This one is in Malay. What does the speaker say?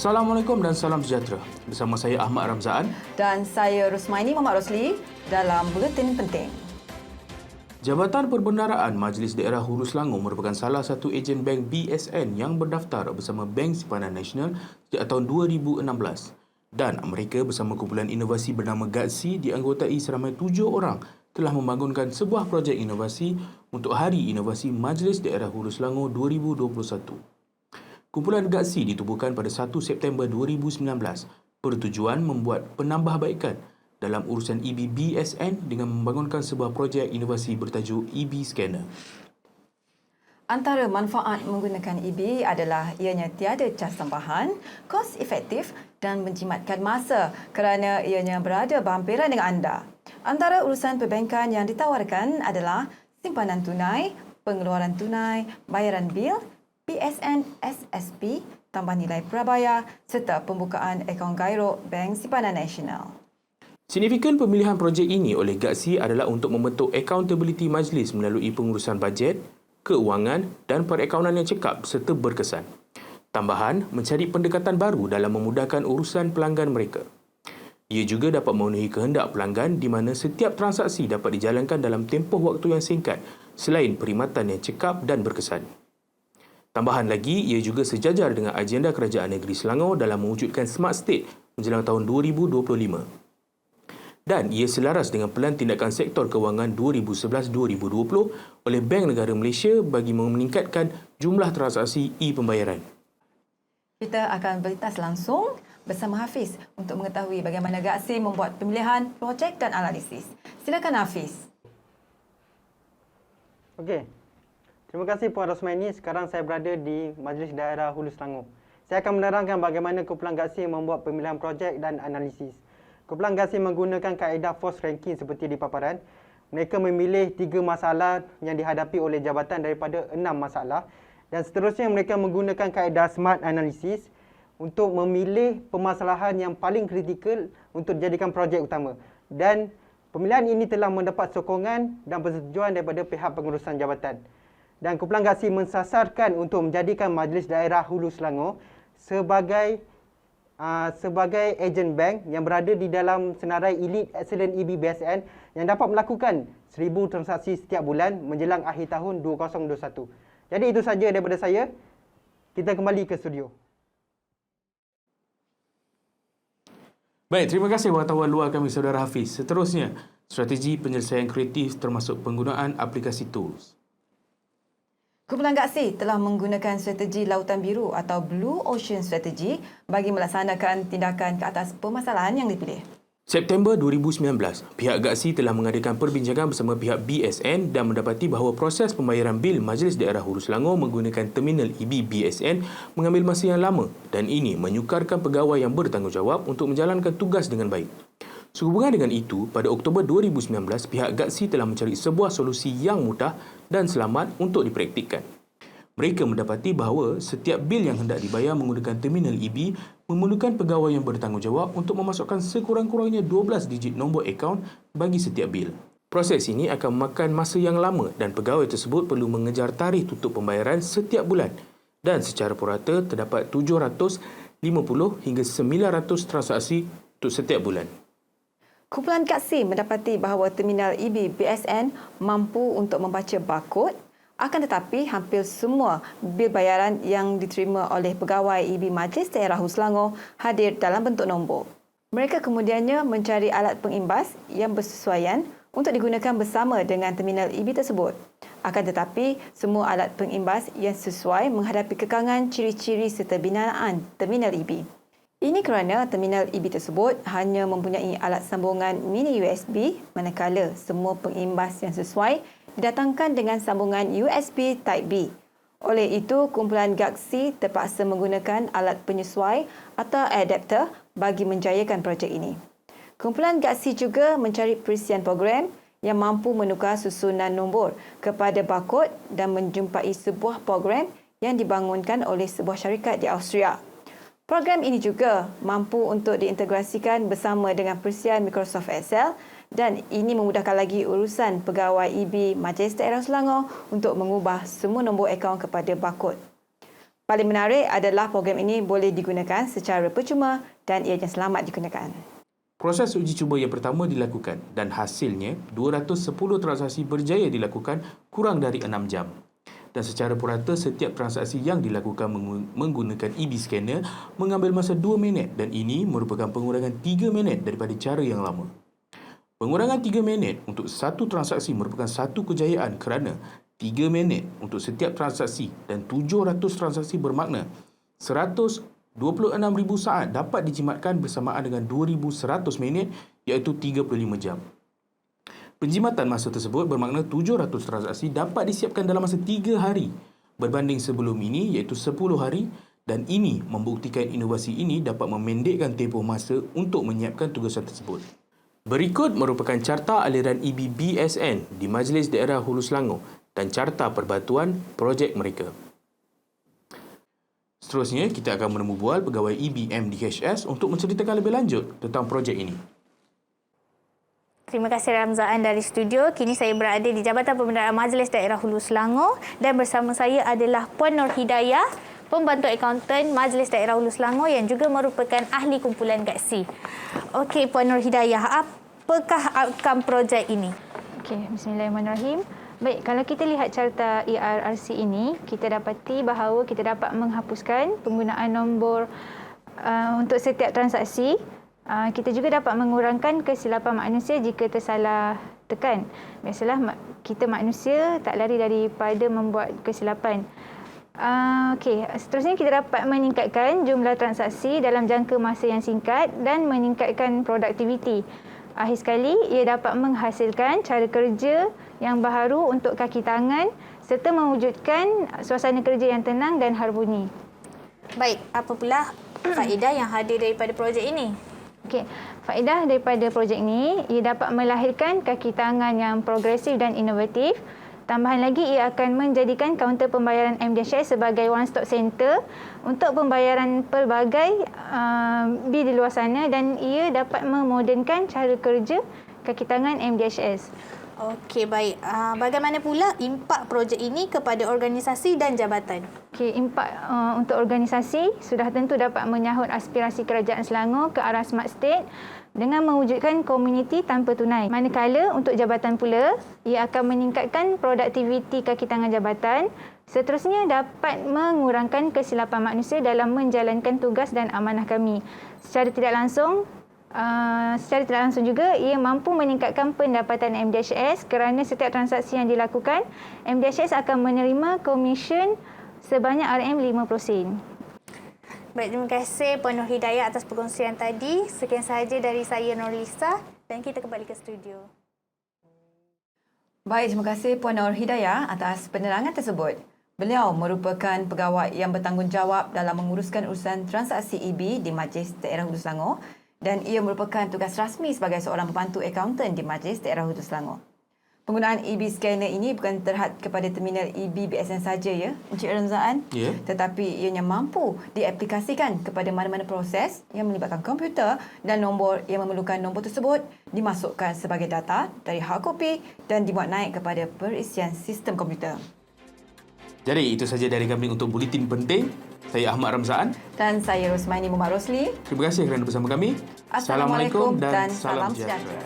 Assalamualaikum dan salam sejahtera. Bersama saya Ahmad Ramzaan dan saya Rusmaini Muhammad Rosli dalam Buletin Penting. Jabatan Perbendaraan Majlis Daerah Hulu Selangor merupakan salah satu ejen bank BSN yang berdaftar bersama Bank Simpanan Nasional sejak tahun 2016. Dan mereka bersama kumpulan inovasi bernama GATSI dianggotai seramai 7 orang telah membangunkan sebuah projek inovasi untuk Hari Inovasi Majlis Daerah Hulu Selangor 2021. Kumpulan GATSI ditubuhkan pada 1 September 2019 bertujuan membuat penambahbaikan dalam urusan EB BSN dengan membangunkan sebuah projek inovasi bertajuk EB Scanner. Antara manfaat menggunakan EB adalah ianya tiada cas tambahan, kos efektif dan menjimatkan masa kerana ianya berada berhampiran dengan anda. Antara urusan perbankan yang ditawarkan adalah simpanan tunai, pengeluaran tunai, bayaran bil, BSN SSP, tambah nilai prabayar serta pembukaan akaun Giro Bank Simpanan Nasional. Signifikan pemilihan projek ini oleh GATSI adalah untuk membentuk accountability majlis melalui pengurusan bajet, keuangan dan perakaunan yang cekap serta berkesan. Tambahan, mencari pendekatan baru dalam memudahkan urusan pelanggan mereka. Ia juga dapat memenuhi kehendak pelanggan di mana setiap transaksi dapat dijalankan dalam tempoh waktu yang singkat selain perkhidmatan yang cekap dan berkesan. Tambahan lagi, ia juga sejajar dengan agenda Kerajaan Negeri Selangor dalam mewujudkan Smart State menjelang tahun 2025. Dan ia selaras dengan Pelan Tindakan Sektor Kewangan 2011-2020 oleh Bank Negara Malaysia bagi meningkatkan jumlah transaksi e-pembayaran. Kita akan berlintas langsung bersama Hafiz untuk mengetahui bagaimana GATSI membuat pemilihan projek dan analisis. Silakan Hafiz. Okey. Terima kasih Puan Rosmaini. Sekarang saya berada di Majlis Daerah Hulu Selangor. Saya akan menerangkan bagaimana kumpulan GATSI membuat pemilihan projek dan analisis. Kumpulan GATSI menggunakan kaedah force ranking seperti di paparan. Mereka memilih 3 masalah yang dihadapi oleh jabatan daripada 6 masalah. Dan seterusnya mereka menggunakan kaedah SMART analysis untuk memilih permasalahan yang paling kritikal untuk dijadikan projek utama. Dan pemilihan ini telah mendapat sokongan dan persetujuan daripada pihak pengurusan jabatan. Dan kumpulan GATSI mensasarkan untuk menjadikan Majlis Daerah Hulu Selangor sebagai ejen bank yang berada di dalam senarai Elite Excellent EB BSN yang dapat melakukan 1000 transaksi setiap bulan menjelang akhir tahun 2021. Jadi itu saja daripada saya. Kita kembali ke studio. Baik, terima kasih wartawan luar kami Saudara Hafiz. Seterusnya, strategi penyelesaian kreatif termasuk penggunaan aplikasi tools. Kumpulan GATSI telah menggunakan strategi Lautan Biru atau Blue Ocean Strategy bagi melaksanakan tindakan ke atas permasalahan yang dipilih. September 2019, pihak GATSI telah mengadakan perbincangan bersama pihak BSN dan mendapati bahawa proses pembayaran bil Majlis Daerah Hulu Selangor menggunakan terminal EB BSN mengambil masa yang lama dan ini menyukarkan pegawai yang bertanggungjawab untuk menjalankan tugas dengan baik. Sehubungan dengan itu, pada Oktober 2019, pihak GATSI telah mencari sebuah solusi yang mudah dan selamat untuk dipraktikkan. Mereka mendapati bahawa setiap bil yang hendak dibayar menggunakan terminal EB memerlukan pegawai yang bertanggungjawab untuk memasukkan sekurang-kurangnya 12 digit nombor akaun bagi setiap bil. Proses ini akan memakan masa yang lama dan pegawai tersebut perlu mengejar tarikh tutup pembayaran setiap bulan dan secara purata terdapat 750 hingga 900 transaksi untuk setiap bulan. Kumpulan GATSI mendapati bahawa terminal EB BSN mampu untuk membaca barkod, akan tetapi hampir semua bil bayaran yang diterima oleh pegawai EB Majlis Daerah Hulu Selangor hadir dalam bentuk nombor. Mereka kemudiannya mencari alat pengimbas yang bersesuaian untuk digunakan bersama dengan terminal EB tersebut. Akan tetapi, semua alat pengimbas yang sesuai menghadapi kekangan ciri-ciri serta binaan terminal EB. Ini kerana terminal EB tersebut hanya mempunyai alat sambungan mini USB manakala semua pengimbas yang sesuai didatangkan dengan sambungan USB Type B. Oleh itu, kumpulan GATSI terpaksa menggunakan alat penyesuai atau adapter bagi menjayakan projek ini. Kumpulan GATSI juga mencari perisian program yang mampu menukar susunan nombor kepada barkod dan menjumpai sebuah program yang dibangunkan oleh sebuah syarikat di Austria. Program ini juga mampu untuk diintegrasikan bersama dengan perisian Microsoft Excel dan ini memudahkan lagi urusan pegawai EB Majlis Daerah Selangor untuk mengubah semua nombor akaun kepada barkod. Paling menarik adalah program ini boleh digunakan secara percuma dan ianya selamat digunakan. Proses uji cuba yang pertama dilakukan dan hasilnya 210 transaksi berjaya dilakukan kurang dari 6 jam. Dan secara purata, setiap transaksi yang dilakukan menggunakan EB scanner mengambil masa 2 minit dan ini merupakan pengurangan 3 minit daripada cara yang lama. Pengurangan 3 minit untuk satu transaksi merupakan satu kejayaan kerana 3 minit untuk setiap transaksi dan 700 transaksi bermakna 126,000 saat dapat dijimatkan bersamaan dengan 2,100 minit iaitu 35 jam. Penjimatan masa tersebut bermakna 700 transaksi dapat disiapkan dalam masa 3 hari berbanding sebelum ini iaitu 10 hari dan ini membuktikan inovasi ini dapat memendekkan tempoh masa untuk menyiapkan tugasan tersebut. Berikut merupakan carta aliran EB BSN di Majlis Daerah Hulu Selangor dan carta perbatuan projek mereka. Seterusnya, kita akan menemu bual pegawai EB MDHS untuk menceritakan lebih lanjut tentang projek ini. Terima kasih Ramzaan dari studio. Kini saya berada di Jabatan Pembendaraan Majlis Daerah Hulu Selangor dan bersama saya adalah Puan Nur Hidayah, Pembantu Akaunten Majlis Daerah Hulu Selangor yang juga merupakan ahli kumpulan GATSI. Okey, Puan Nur Hidayah, apakah outcome projek ini? Okey, bismillahirrahmanirrahim. Baik, kalau kita lihat carta ERRC ini, kita dapati bahawa kita dapat menghapuskan penggunaan nombor untuk setiap transaksi. Kita juga dapat mengurangkan kesilapan manusia jika tersalah tekan. Biasalah kita manusia tak lari daripada membuat kesilapan. Okey, seterusnya kita dapat meningkatkan jumlah transaksi dalam jangka masa yang singkat dan meningkatkan produktiviti. Akhir sekali, ia dapat menghasilkan cara kerja yang baharu untuk kaki tangan serta mewujudkan suasana kerja yang tenang dan harmoni. Baik, apa pula faedah yang hadir daripada projek ini? Okey, faedah daripada projek ini, ia dapat melahirkan kaki tangan yang progresif dan inovatif. Tambahan lagi, ia akan menjadikan kaunter pembayaran MDHS sebagai one-stop center untuk pembayaran pelbagai bil di luar sana dan ia dapat memodernkan cara kerja kaki tangan MDHS. Okey, baik. Bagaimana pula impak projek ini kepada organisasi dan jabatan? Okey, impak untuk organisasi sudah tentu dapat menyahut aspirasi Kerajaan Selangor ke arah Smart State dengan mewujudkan komuniti tanpa tunai. Manakala untuk jabatan pula, ia akan meningkatkan produktiviti kaki tangan jabatan. Seterusnya dapat mengurangkan kesilapan manusia dalam menjalankan tugas dan amanah kami. Secara tidak langsung juga, ia mampu meningkatkan pendapatan MDHS kerana setiap transaksi yang dilakukan, MDHS akan menerima komisen sebanyak RM50. Baik, terima kasih Puan Nur Hidayah atas perkongsian tadi. Sekian sahaja dari saya Nurlisa dan kita kembali ke studio. Baik, terima kasih Puan Nur Hidayah atas penerangan tersebut. Beliau merupakan pegawai yang bertanggungjawab dalam menguruskan urusan transaksi EB di Majlis Daerah Hulu Selangor dan ia merupakan tugas rasmi sebagai seorang pembantu akaunten di Majlis Daerah Hulu Selangor. Penggunaan EB scanner ini bukan terhad kepada terminal EB BSN saja ya, Encik Ramzaan, tetapi ianya mampu diaplikasikan kepada mana-mana proses yang melibatkan komputer dan nombor yang memerlukan nombor tersebut dimasukkan sebagai data dari hard copy dan dimuat naik kepada perisian sistem komputer. Jadi itu saja dari kami untuk Buletin Penting. Saya Ahmad Ramzaan. Dan saya Rosmaini Muhammad Rosli. Terima kasih kerana bersama kami. Assalamualaikum dan salam sejahtera.